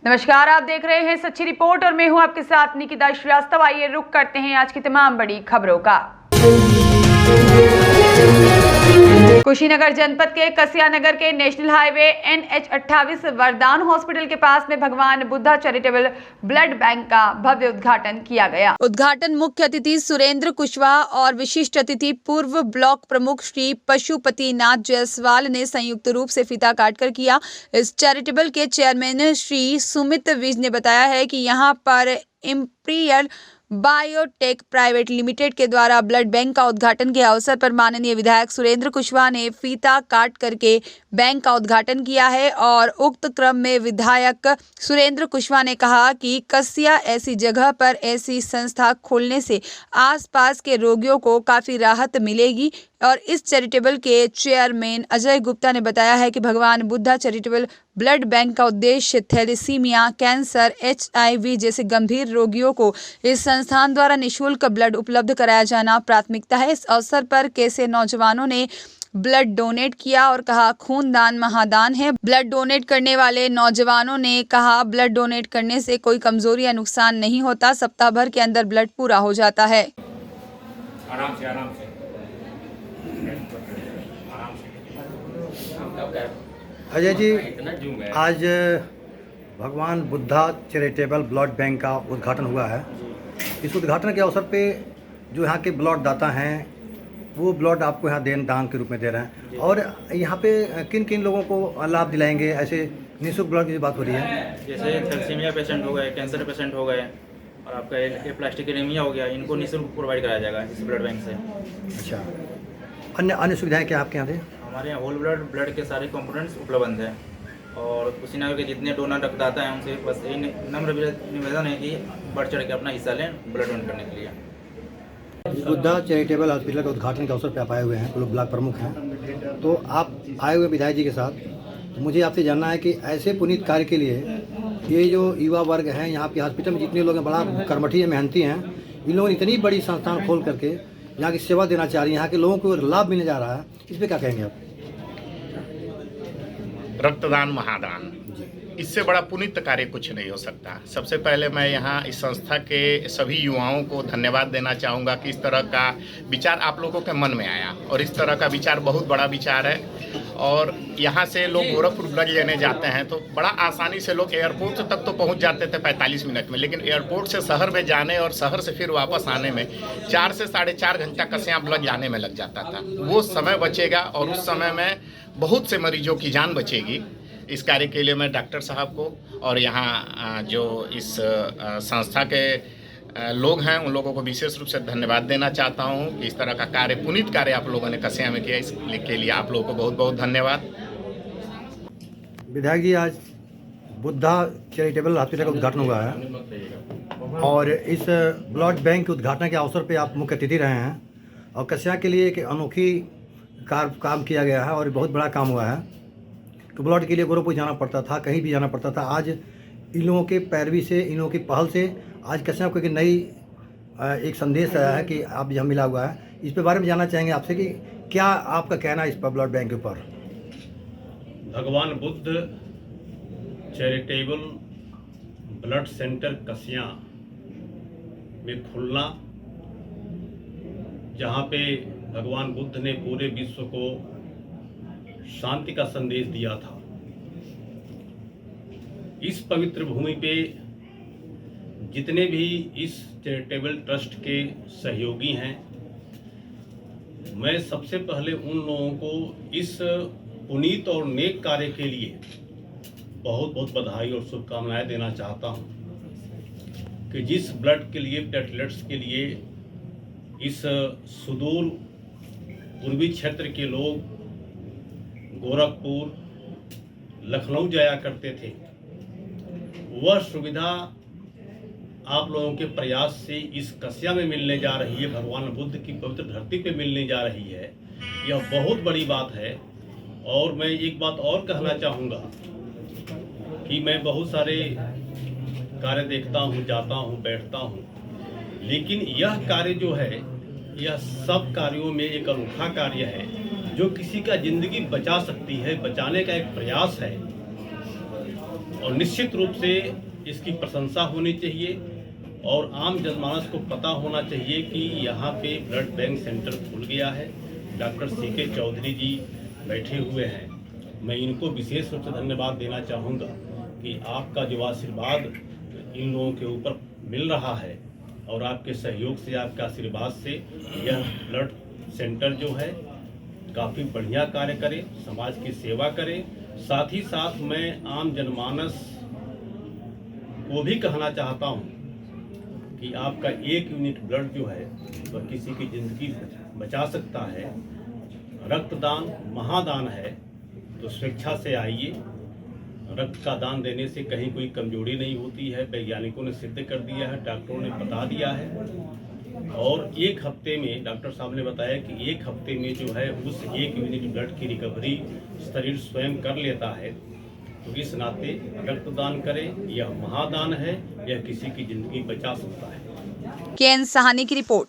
नमस्कार, आप देख रहे हैं सच्ची रिपोर्ट और मैं हूं आपके साथ निकिता श्रीवास्तव। आइए रुक करते हैं आज की तमाम बड़ी खबरों का। कुशीनगर जनपद के कसिया नगर के नेशनल हाईवे NH 28 वरदान हॉस्पिटल के पास में भगवान बुद्धा चैरिटेबल ब्लड बैंक का भव्य उद्घाटन किया गया। उद्घाटन मुख्य अतिथि सुरेंद्र कुशवाहा और विशिष्ट अतिथि पूर्व ब्लॉक प्रमुख श्री पशुपति नाथ जायसवाल ने संयुक्त रूप से फीता काटकर किया। इस चैरिटेबल के चेयरमैन श्री सुमित विज ने बताया है कि यहाँ पर इम्पीरियल बायोटेक प्राइवेट लिमिटेड के द्वारा ब्लड बैंक का उद्घाटन के अवसर पर माननीय विधायक सुरेंद्र कुशवाहा ने फीता काट करके बैंक का उद्घाटन किया है। और उक्त क्रम में विधायक सुरेंद्र कुशवाहा ने कहा कि कसिया ऐसी जगह पर ऐसी संस्था खोलने से आसपास के रोगियों को काफी राहत मिलेगी। और इस चैरिटेबल के चेयरमैन अजय गुप्ता ने बताया है कि भगवान बुद्धा चैरिटेबल ब्लड बैंक का उद्देश्य थैलेसीमिया, कैंसर, HIV जैसे गंभीर रोगियों को इस संस्थान द्वारा निःशुल्क ब्लड उपलब्ध कराया जाना प्राथमिकता है। इस अवसर पर कैसे नौजवानों ने ब्लड डोनेट किया और कहा खून दान महादान है। ब्लड डोनेट करने वाले नौजवानों ने कहा ब्लड डोनेट करने से कोई कमजोरी या नुकसान नहीं होता, सप्ताह भर के अंदर ब्लड पूरा हो जाता है। आराम से अजय जी, आज भगवान बुद्धा चैरिटेबल ब्लड बैंक का उद्घाटन हुआ है। इस उद्घाटन के अवसर पे जो यहाँ के ब्लड दाता हैं वो ब्लड आपको यहाँ दान के रूप में दे रहे हैं। और यहाँ पे किन किन लोगों को लाभ दिलाएंगे, ऐसे निःशुल्क ब्लड की बात हो रही है? जैसे थैलेसीमिया पेशेंट हो गए, कैंसर पेशेंट हो गए और आपका ये प्लास्टिक एनीमिया हो गया, इनको निःशुल्क प्रोवाइड कराया जाएगा इस ब्लड बैंक से। अच्छा, अन्य सुविधाएँ क्या आपके यहाँ से? हमारे यहाँ होल ब्लड के सारे कंपोनेंट्स उपलब्ध हैं और कुशीनगर के जितने डोनर रक्तदाता हैं उनसे बस यही नम्र निवेदन है कि बढ़ चढ़ के अपना हिस्सा लें ब्लड डोनेट करने के लिए। बुद्धा चैरिटेबल हॉस्पिटल के उद्घाटन के अवसर पर आप आए हुए हैं, लोग ब्लॉक प्रमुख हैं, तो आप आए हुए विधायक जी के साथ, तो मुझे आपसे जानना है कि ऐसे पुनीत कार्य के लिए ये जो युवा वर्ग हैं यहाँ के हॉस्पिटल में जितने लोग हैं बड़ा कर्मठी है, मेहनती हैं, इन लोगों ने इतनी बड़ी संस्थान खोल करके यहाँ की सेवा देना चाह रही है, यहाँ के लोगों को लाभ मिलने जा रहा है, इस पर क्या कहेंगे आप? रक्तदान महादान, इससे बड़ा पुनीत कार्य कुछ नहीं हो सकता। सबसे पहले मैं यहाँ इस संस्था के सभी युवाओं को धन्यवाद देना चाहूँगा कि इस तरह का विचार आप लोगों के मन में आया और इस तरह का विचार बहुत बड़ा विचार है। और यहाँ से लोग गोरखपुर ब्लड लेने जाते हैं तो बड़ा आसानी से लोग एयरपोर्ट तक तो पहुँच जाते थे 45 मिनट में, लेकिन एयरपोर्ट से शहर में जाने और शहर से फिर वापस आने में 4 से 4.5 घंटा कसिया ब्लड लाने में लग जाता था। वो समय बचेगा और उस समय में बहुत से मरीजों की जान बचेगी। इस कार्य के लिए मैं डॉक्टर साहब को और यहाँ जो इस संस्था के लोग हैं उन लोगों को विशेष रूप से धन्यवाद देना चाहता हूँ कि इस तरह का कार्य, पुनीत कार्य आप लोगों ने कसिया में किया, इसके लिए आप लोगों को बहुत बहुत धन्यवाद। विधायक जी, आज बुद्धा चैरिटेबल हॉस्पिटल का उद्घाटन हुआ है और इस ब्लड बैंक के उद्घाटन के अवसर पर आप मुख्य अतिथि रहे हैं और कसिया के लिए एक अनोखी काम किया गया है और बहुत बड़ा काम हुआ है। तो ब्लड के लिए गोरखपुर जाना पड़ता था, कहीं भी जाना पड़ता था। आज इन लोगों के पैरवी से, इन लोगों की पहल से आज कसिया को एक नई एक संदेश आया है कि आप यहाँ मिला हुआ है। इस पे बारे में जानना चाहेंगे आपसे कि क्या आपका कहना है इस पर ब्लड बैंक के ऊपर? भगवान बुद्ध चैरिटेबल ब्लड सेंटर कसिया में खुलना, जहाँ पे भगवान बुद्ध ने पूरे विश्व को शांति का संदेश दिया था, इस पवित्र भूमि पे जितने भी इस चैरिटेबल ट्रस्ट के सहयोगी हैं, मैं सबसे पहले उन लोगों को इस पुनीत और नेक कार्य के लिए बहुत बहुत बधाई और शुभकामनाएं देना चाहता हूं कि जिस ब्लड के लिए, प्लेटलेट्स के लिए इस सुदूर पूर्वी क्षेत्र के लोग गोरखपुर, लखनऊ जाया करते थे, वह सुविधा आप लोगों के प्रयास से इस कसिया में मिलने जा रही है, भगवान बुद्ध की पवित्र धरती पे मिलने जा रही है। यह बहुत बड़ी बात है। और मैं एक बात और कहना चाहूँगा कि मैं बहुत सारे कार्य देखता हूँ, जाता हूँ, बैठता हूँ, लेकिन यह कार्य जो है, यह सब कार्यों में एक अनोखा कार्य है जो किसी का जिंदगी बचा सकती है, बचाने का एक प्रयास है। और निश्चित रूप से इसकी प्रशंसा होनी चाहिए और आम जनमानस को पता होना चाहिए कि यहाँ पे ब्लड बैंक सेंटर खुल गया है। डॉक्टर CK चौधरी जी बैठे हुए हैं। मैं इनको विशेष रूप से धन्यवाद देना चाहूँगा कि आपका जो आशीर्वाद इन लोगों के ऊपर मिल रहा है और आपके सहयोग से, आपके आशीर्वाद से यह ब्लड सेंटर जो है काफ़ी बढ़िया कार्य करे, समाज की सेवा करे। साथ ही साथ मैं आम जनमानस को भी कहना चाहता हूँ कि आपका 1 यूनिट ब्लड जो है वह किसी की ज़िंदगी बचा सकता है। रक्तदान महादान है, तो स्वेच्छा से आइए। रक्त का दान देने से कहीं कोई कमजोरी नहीं होती है, वैज्ञानिकों ने सिद्ध कर दिया है, डॉक्टरों ने बता दिया है। और 1 हफ्ते में डॉक्टर साहब ने बताया कि 1 हफ्ते में जो है उस 1 यूनिट ब्लड की रिकवरी शरीर स्वयं कर लेता है। तो इस नाते रक्तदान करें, यह महादान है, यह किसी की ज़िंदगी बचा सकता है। केएन सहानी की रिपोर्ट।